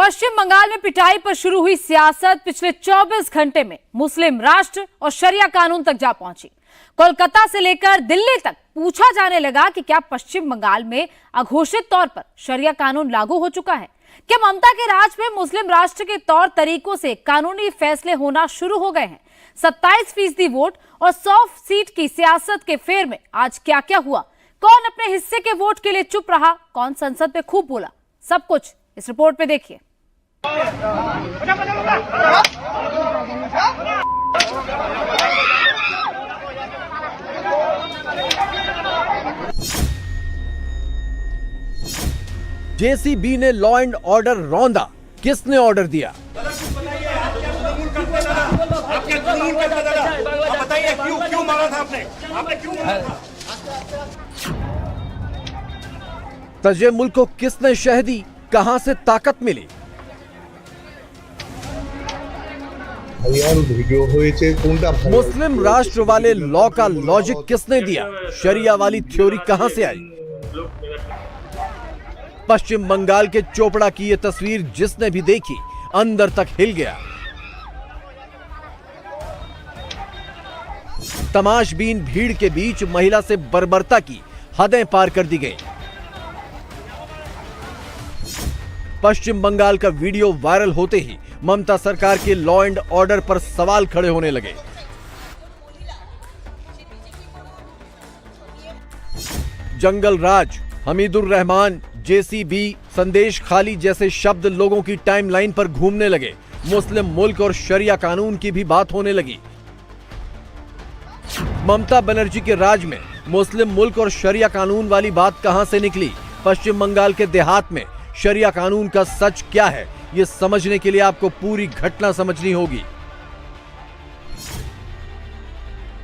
पश्चिम बंगाल में पिटाई पर शुरू हुई सियासत पिछले 24 घंटे में मुस्लिम राष्ट्र और शरिया कानून तक जा पहुंची। कोलकाता से लेकर दिल्ली तक पूछा जाने लगा कि क्या पश्चिम बंगाल में अघोषित तौर पर शरिया कानून लागू हो चुका है? क्या ममता के राज में मुस्लिम राष्ट्र के तौर तरीकों से कानूनी फैसले होना शुरू हो गए हैं? 27% वोट और 100 सीट की सियासत के फेर में आज क्या क्या हुआ? कौन अपने हिस्से के वोट के लिए चुप रहा? कौन संसद में खूब बोला? सब कुछ इस रिपोर्ट में देखिए। जेसीबी ने लॉ एंड ऑर्डर रौंदा। किसने ऑर्डर दिया? आपके कानून का बदला। आप बताइए क्यों मारा था आपने क्यों मारा? तजे मुल्क को किसने शह दी? कहां से ताकत मिली? मुस्लिम राष्ट्र वाले लॉ का लॉजिक किसने दिया? शरिया वाली थ्योरी कहां से आई? पश्चिम बंगाल के चोपड़ा की यह तस्वीर जिसने भी देखी अंदर तक हिल गया। तमाशबीन भीड़ के बीच महिला से बर्बरता की हदें पार कर दी गई। पश्चिम बंगाल का वीडियो वायरल होते ही ममता सरकार के लॉ एंड ऑर्डर पर सवाल खड़े होने लगे। जंगल राज, हमीदुर रहमान, जेसीबी, संदेश खाली जैसे शब्द लोगों की टाइमलाइन पर घूमने लगे। मुस्लिम मुल्क और शरिया कानून की भी बात होने लगी। ममता बनर्जी के राज में मुस्लिम मुल्क और शरिया कानून वाली बात कहां से निकली? पश्चिम बंगाल के देहात में शरिया कानून का सच क्या है, यह समझने के लिए आपको पूरी घटना समझनी होगी।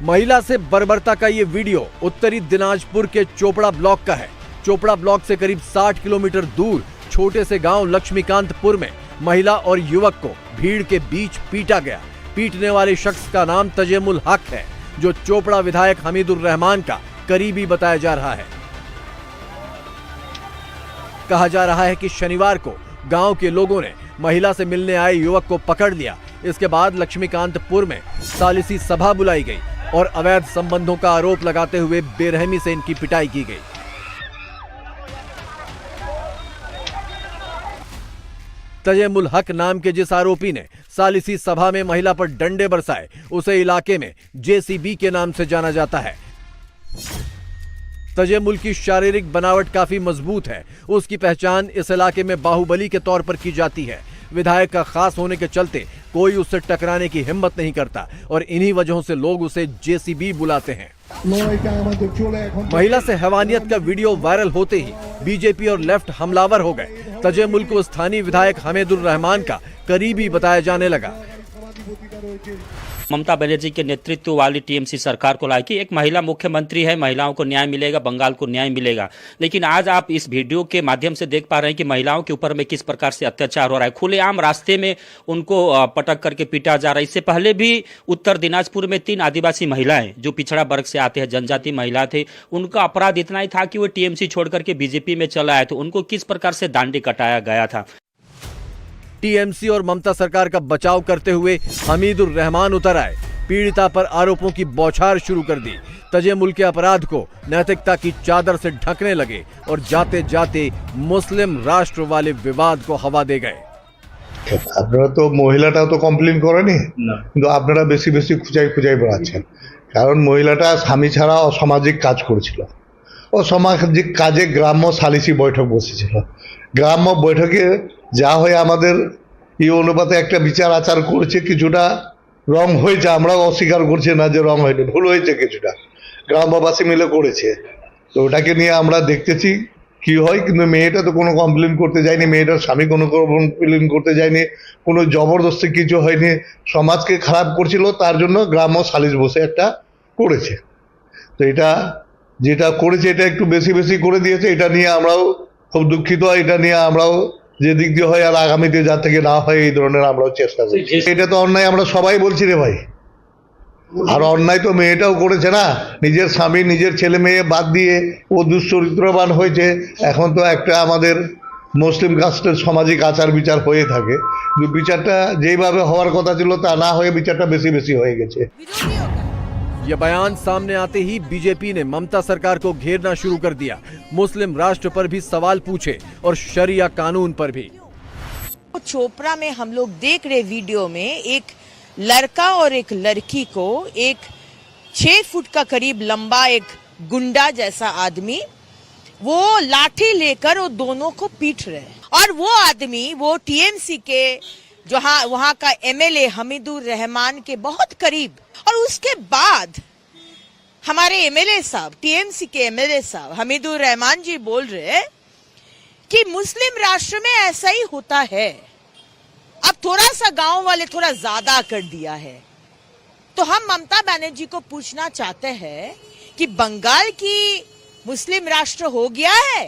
महिला से बर्बरता का यह वीडियो उत्तरी दिनाजपुर के चोपड़ा ब्लॉक का है। चोपड़ा ब्लॉक से करीब 60 किलोमीटर दूर छोटे से गांव लक्ष्मीकांतपुर में महिला और युवक को भीड़ के बीच पीटा गया। पीटने वाले शख्स का नाम तजेमुल हक है, जो चोपड़ा विधायक हमीदुर रहमान का करीबी बताया जा रहा है। कहा जा रहा है कि शनिवार को गांव के लोगों ने महिला से मिलने आए युवक को पकड़ लिया। इसके बाद लक्ष्मीकांतपुर में सालिसी सभा बुलाई गई और अवैध संबंधों का आरोप लगाते हुए बेरहमी से इनकी पिटाई की गई। तजेमुल हक नाम के जिस आरोपी ने सालिसी सभा में महिला पर डंडे बरसाए, उसे इलाके में जेसीबी के नाम से जाना जाता है। तजेमुल की शारीरिक बनावट काफी मजबूत है। उसकी पहचान इस इलाके में बाहुबली के तौर पर की जाती है। विधायक का खास होने के चलते कोई उससे टकराने की हिम्मत नहीं करता और इन्हीं वजहों से लोग उसे जेसीबी बुलाते हैं। महिला से हैवानियत का वीडियो वायरल होते ही बीजेपी और लेफ्ट हमलावर हो गए। तजेमुल को स्थानीय विधायक हमीदुर रहमान का करीबी बताया जाने लगा। ममता बनर्जी के नेतृत्व वाली टीएमसी सरकार को लाया कि एक महिला मुख्यमंत्री है, महिलाओं को न्याय मिलेगा, बंगाल को न्याय मिलेगा। लेकिन आज आप इस वीडियो के माध्यम से देख पा रहे हैं कि महिलाओं के ऊपर में किस प्रकार से अत्याचार हो रहा है। खुलेआम रास्ते में उनको पटक करके पीटा जा रहा है। इससे पहले भी उत्तर दिनाजपुर में 3 आदिवासी महिलाएं जो पिछड़ा वर्ग से आते हैं, जनजाति महिला थे, उनका अपराध इतना ही था कि वो टीएमसी छोड़ करके बीजेपी में चला आए थे। उनको किस प्रकार से दांडी कटाया गया था। टीएमसी और ममता सरकार का बचाव करते हुए हमीदुर रहमान उतर आए। पीड़िता पर आरोपों की बौछार शुरू कर दी। तजेमुल के अपराध को नैतिकता की चादर से ढकने लगे और जाते जाते मुस्लिम राष्ट्र वाले विवाद को हवा दे गए। আপনারা তো মহিলাটা তো কমপ্লেন করেনি, কিন্তু আপনারা বেশি বেশি খুঁজাই বেড়াচ্ছেন। কারণ মহিলাটা স্বামী ছাড়া অসামাজিক কাজ করেছিল। অসামাজিক কাজে গ্রাম্য সালিসি বৈঠক বসেছিল। গ্রাম্য বৈঠকে যা হয়ে আমাদের এই অনুপাতে একটা বিচার আচার করেছে, কিছুটা রং হয়েছে। আমরাও অস্বীকার করছি না যে রং হয়নি, ভুল হয়েছে, কিছুটা গ্রামবাসী মিলে করেছে। তো ওটাকে নিয়ে আমরা দেখতেছি কি হয়। কিন্তু মেয়েটা তো কোনো কমপ্লেন করতে যায়নি, মেয়েটার স্বামী কোনো কমপ্লেন করতে যায়নি, কোনো জবরদস্তি কিছু হয়নি। সমাজকে খারাপ করছিল, তার জন্য গ্রাম্য সালিশ বসে একটা করেছে। তো এটা যেটা করেছে এটা একটু বেশি করে দিয়েছে। এটা নিয়ে আমরাও খুব দুঃখিত। এটা নিয়ে আমরাও যে দিক দিয়ে হয় আর আগামীতে যা থেকে না হয় এই ধরনের আমরাও চেষ্টা করছি। এটা তো অন্যায়, আমরা সবাই বলছি রে ভাই। আর অন্যায় তো মেয়েটাও করেছে না, নিজের স্বামী নিজের ছেলে মেয়ে বাদ দিয়ে ও দুশ্চরিত্রবান হয়েছে। এখন তো একটা আমাদের মুসলিম কাস্টের সামাজিক আচার বিচার হয়ে থাকে, কিন্তু বিচারটা যেইভাবে হওয়ার কথা ছিল তা না হয়ে বিচারটা বেশি বেশি হয়ে গেছে। यह बयान सामने आते ही बीजेपी ने ममता सरकार को घेरना शुरू कर दिया। मुस्लिम राष्ट्र पर भी सवाल पूछे और शरिया कानून पर भी। चोपड़ा में हम लोग देख रहे वीडियो में एक लड़का और एक लड़की को एक 6 फुट का करीब लंबा एक गुंडा जैसा आदमी वो लाठी लेकर वो दोनों को पीट रहे, और वो आदमी वो टीएमसी के जो वहां का एमएलए हमीदुर रहमान के बहुत करीब, और उसके बाद हमारे एमएलए साहब टीएमसी के एमएलए साहब हमीदुर रहमान जी बोल रहे कि मुस्लिम राष्ट्र में ऐसा ही होता है, अब थोड़ा सा गांव वाले थोड़ा ज्यादा कर दिया है। तो हम ममता बनर्जी को पूछना चाहते हैं कि बंगाल की मुस्लिम राष्ट्र हो गया है,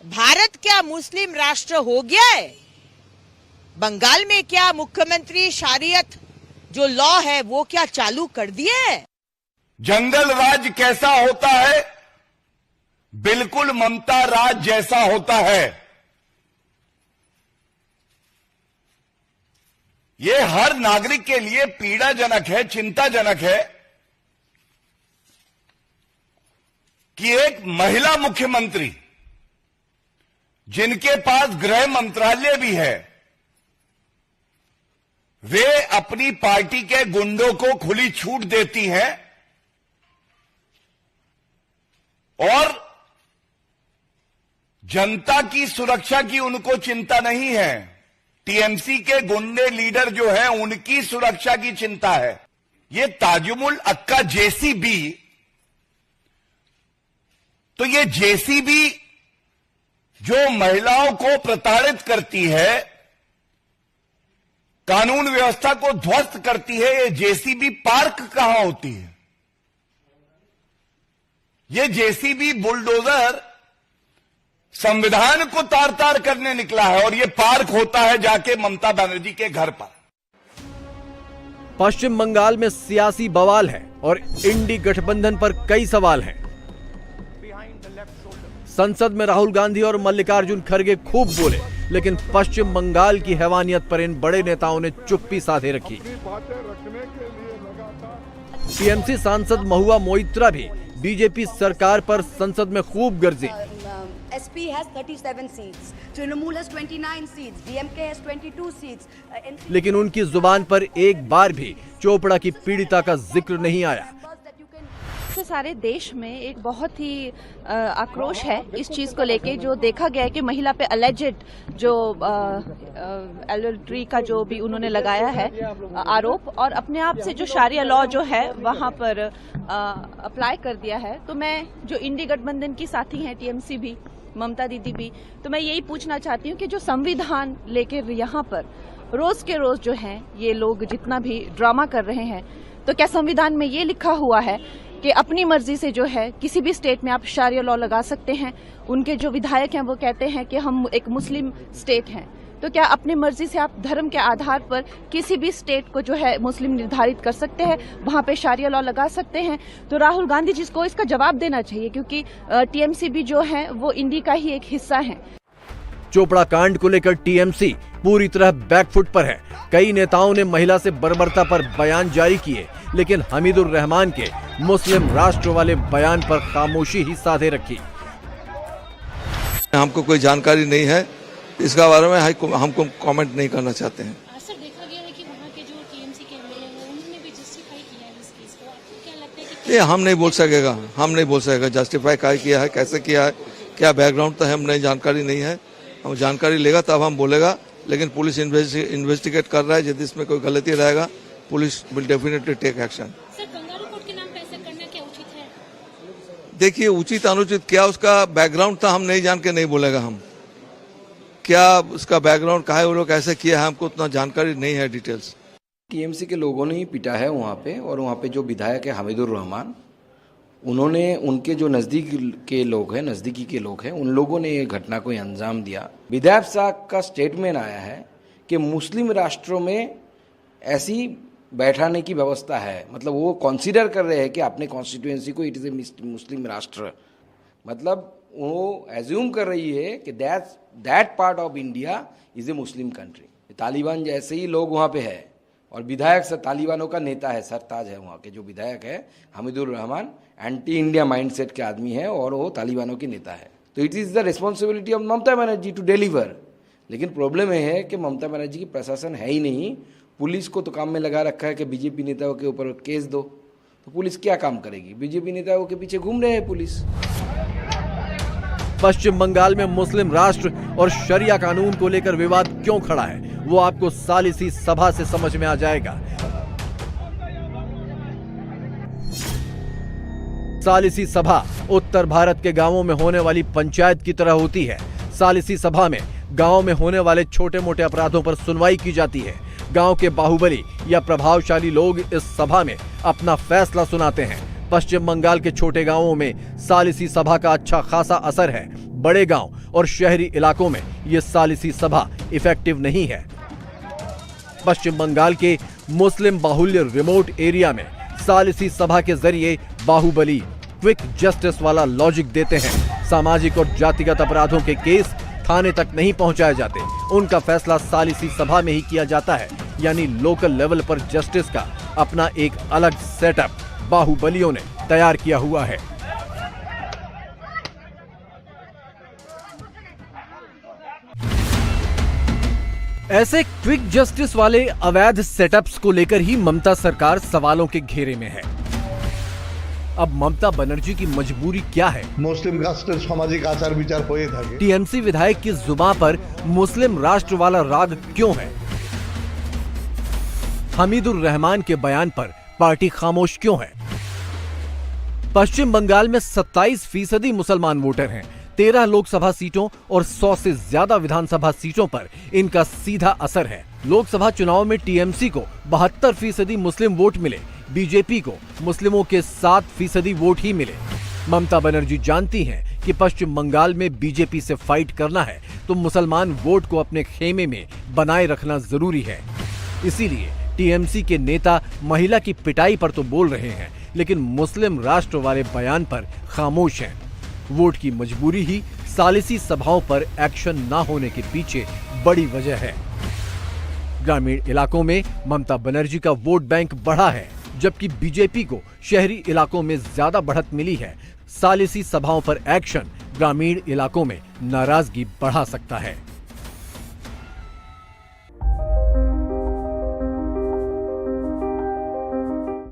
भारत क्या मुस्लिम राष्ट्र हो गया है? बंगाल में क्या मुख्यमंत्री शरीयत जो लॉ है वो क्या चालू कर दिए है? जंगल राज कैसा होता है? बिल्कुल ममता राज जैसा होता है। ये हर नागरिक के लिए पीड़ाजनक है, चिंताजनक है कि एक महिला मुख्यमंत्री जिनके पास गृह मंत्रालय भी है, वे अपनी पार्टी के गुंडों को खुली छूट देती हैं और जनता की सुरक्षा की उनको चिंता नहीं है। टीएमसी के गुंडे लीडर जो है उनकी सुरक्षा की चिंता है। ये ताजुमुल अक्का जेसीबी, तो ये जेसीबी जो महिलाओं को प्रताड़ित करती है, कानून व्यवस्था को ध्वस्त करती है, ये जेसीबी पार्क कहां होती है? ये जेसीबी बुलडोजर संविधान को तार तार करने निकला है और ये पार्क होता है जाके ममता बनर्जी के घर पर। पश्चिम बंगाल में सियासी बवाल है और इंडी गठबंधन पर कई सवाल हैं। संसद में राहुल गांधी और मल्लिकार्जुन खड़गे खूब बोले, लेकिन पश्चिम बंगाल की हैवानियत पर इन बड़े नेताओं ने चुप्पी साधे रखी। टीएमसी सांसद महुआ मोइत्रा भी बीजेपी सरकार पर संसद में खूब गरजे। SP has 37 seats, Trinamool has 29 seats, DMK has 22 seats. लेकिन उनकी जुबान पर एक बार भी चोपड़ा की पीड़िता का जिक्र नहीं आया। से सारे देश में एक बहुत ही आक्रोश है इस चीज को लेके, जो देखा गया है कि महिला पे अलेजेड जो एडल्ट्री का जो भी उन्होंने लगाया है आरोप, और अपने आप से जो शारिया लॉ जो है वहां पर अप्लाई कर दिया है। तो मैं जो इंडी गठबंधन की साथी हैं, टीएमसी भी, ममता दीदी भी, तो मैं यही पूछना चाहती हूँ कि जो संविधान लेकर यहाँ पर रोज के रोज जो है ये लोग जितना भी ड्रामा कर रहे हैं, तो क्या संविधान में ये लिखा हुआ है कि अपनी मर्जी से जो है किसी भी स्टेट में आप शारिया लॉ लगा सकते हैं? उनके जो विधायक हैं वो कहते हैं कि हम एक मुस्लिम स्टेट हैं, तो क्या अपनी मर्जी से आप धर्म के आधार पर किसी भी स्टेट को जो है मुस्लिम निर्धारित कर सकते हैं, वहां पे शारिया लॉ लगा सकते हैं? तो राहुल गांधी जी को इसका जवाब देना चाहिए, क्योंकि टीएमसी भी जो है वो इंडी का ही एक हिस्सा है। चोपड़ा कांड को लेकर टीएमसी पूरी तरह बैकफुट पर है। कई नेताओं ने महिला से बर्बरता पर बयान जारी किए, लेकिन हमीदुर रहमान के मुस्लिम राष्ट्र वाले बयान पर खामोशी ही साधे रखी। हमको कोई जानकारी नहीं है इसका बारे में, हमको कमेंट नहीं करना चाहते हैं। सर, देखा गया है कि वहाँ के जो टीएमसी के एमएलए हैं उन्होंने भी जस्टिफाई किया है इस केस को, आपको क्या लगता है कि ये हम नहीं बोल सकेगा, जस्टिफाई क्या किया है, कैसे किया है, क्या बैकग्राउंड तो हमें जानकारी नहीं है। हम जानकारी लेगा तब हम बोलेगा, लेकिन पुलिस इन्वेस्टिगेट कर रहा है, यदि इसमें कोई गलती रहेगा police will definitely take action. Sir, kangaroo court के नाम पे ऐसा करना क्या उचित है? देखिए, उचित अनुचित क्या उसका बैकग्राउंड था हम नहीं जान के नहीं बोलेगा। हम क्या उसका बैकग्राउंड कहा है, वो लोग ऐसे किया है, हमको उतना जानकारी नहीं है डिटेल्स। टीएमसी के लोगों ने ही पीटा है वहाँ पे, और वहाँ पे जो विधायक है हमीदुर रहमान, उन्होंने उनके जो नज़दीकी के लोग हैं उन लोगों ने ये घटना को अंजाम दिया। विधायक साहब का स्टेटमेंट आया है कि मुस्लिम राष्ट्रों में ऐसी बैठाने की व्यवस्था है, मतलब वो कंसीडर कर रहे हैं कि अपने कॉन्स्टिट्यूएंसी को इट इज़ ए मुस्लिम राष्ट्र, मतलब वो एज्यूम कर रही है कि that part of India is a Muslim country. Taliban जैसे ही लोग वहाँ पे है और विधायक सर तालिबानों का नेता है, सरताज है वहाँ के जो विधायक है Hamidur Rahman, anti India mindset के आदमी है और वो तालिबानों के नेता है। तो it is the responsibility of Mamata Banerjee to deliver. लेकिन प्रॉब्लम ये है कि ममता बनर्जी की प्रशासन है ही नहीं। पुलिस को तो काम में लगा रखा है कि बीजेपी नेताओं के ऊपर केस दो, तो पुलिस क्या काम करेगी? बीजेपी नेताओं के पीछे घूम रहे हैं पुलिस। पश्चिम बंगाल में मुस्लिम राष्ट्र और शरिया कानून को लेकर विवाद क्यों खड़ा है, वो आपको सालिसी सभा से समझ में आ जाएगा। सालिसी सभा उत्तर भारत के गांवों में होने वाली पंचायत की तरह होती है। सालिसी सभा में गांव में होने वाले छोटे मोटे अपराधों पर सुनवाई की जाती है। गांव के बाहुबली या प्रभावशाली लोग इस सभा में अपना फैसला सुनाते हैं। पश्चिम बंगाल के छोटे गांवों में सालिसी सभा का अच्छा खासा असर है। बड़े गांव और शहरी इलाकों में ये सालिसी सभा इफेक्टिव नहीं है। पश्चिम बंगाल के मुस्लिम बाहुल्य रिमोट एरिया में सालिसी सभा के जरिए बाहुबली क्विक जस्टिस वाला लॉजिक देते हैं। सामाजिक और जातिगत अपराधों के केस थाने तक नहीं पहुंचाए जाते, उनका फैसला सालिसी सभा में ही किया जाता है। यानी लोकल लेवल पर जस्टिस का अपना एक अलग सेटअप बाहुबलियों ने तैयार किया हुआ है। ऐसे क्विक जस्टिस वाले अवैध सेटअप्स को लेकर ही ममता सरकार सवालों के घेरे में है। अब ममता बनर्जी की मजबूरी क्या है? मुस्लिम राष्ट्र सामाजिक आचार विचार होए থাকে। टीएमसी विधायक की जुबान पर मुस्लिम राष्ट्र वाला राग क्यों है? हमीदुर रहमान के बयान पर पार्टी खामोश क्यों है? पश्चिम बंगाल में 27% मुसलमान वोटर हैं। 13 लोकसभा सीटों और 100 से ज्यादा विधानसभा सीटों पर इनका सीधा असर है। लोकसभा चुनाव में टीएमसी को 72% मुस्लिम वोट मिले, बीजेपी को मुस्लिमों के 7% वोट ही मिले। ममता बनर्जी जानती हैं कि पश्चिम बंगाल में बीजेपी से फाइट करना है तो मुसलमान वोट को अपने खेमे में बनाए रखना जरूरी है। इसीलिए टीएमसी के नेता महिला की पिटाई पर तो बोल रहे हैं, लेकिन मुस्लिम राष्ट्र वाले बयान पर खामोश हैं। वोट की मजबूरी ही सालिसी सभाओं पर एक्शन न होने के पीछे बड़ी वजह है। ग्रामीण इलाकों में ममता बनर्जी का वोट बैंक बढ़ा है, जबकि बीजेपी को शहरी इलाकों में ज्यादा बढ़त मिली है। सालिसी सभाओं पर एक्शन ग्रामीण इलाकों में नाराजगी बढ़ा सकता है।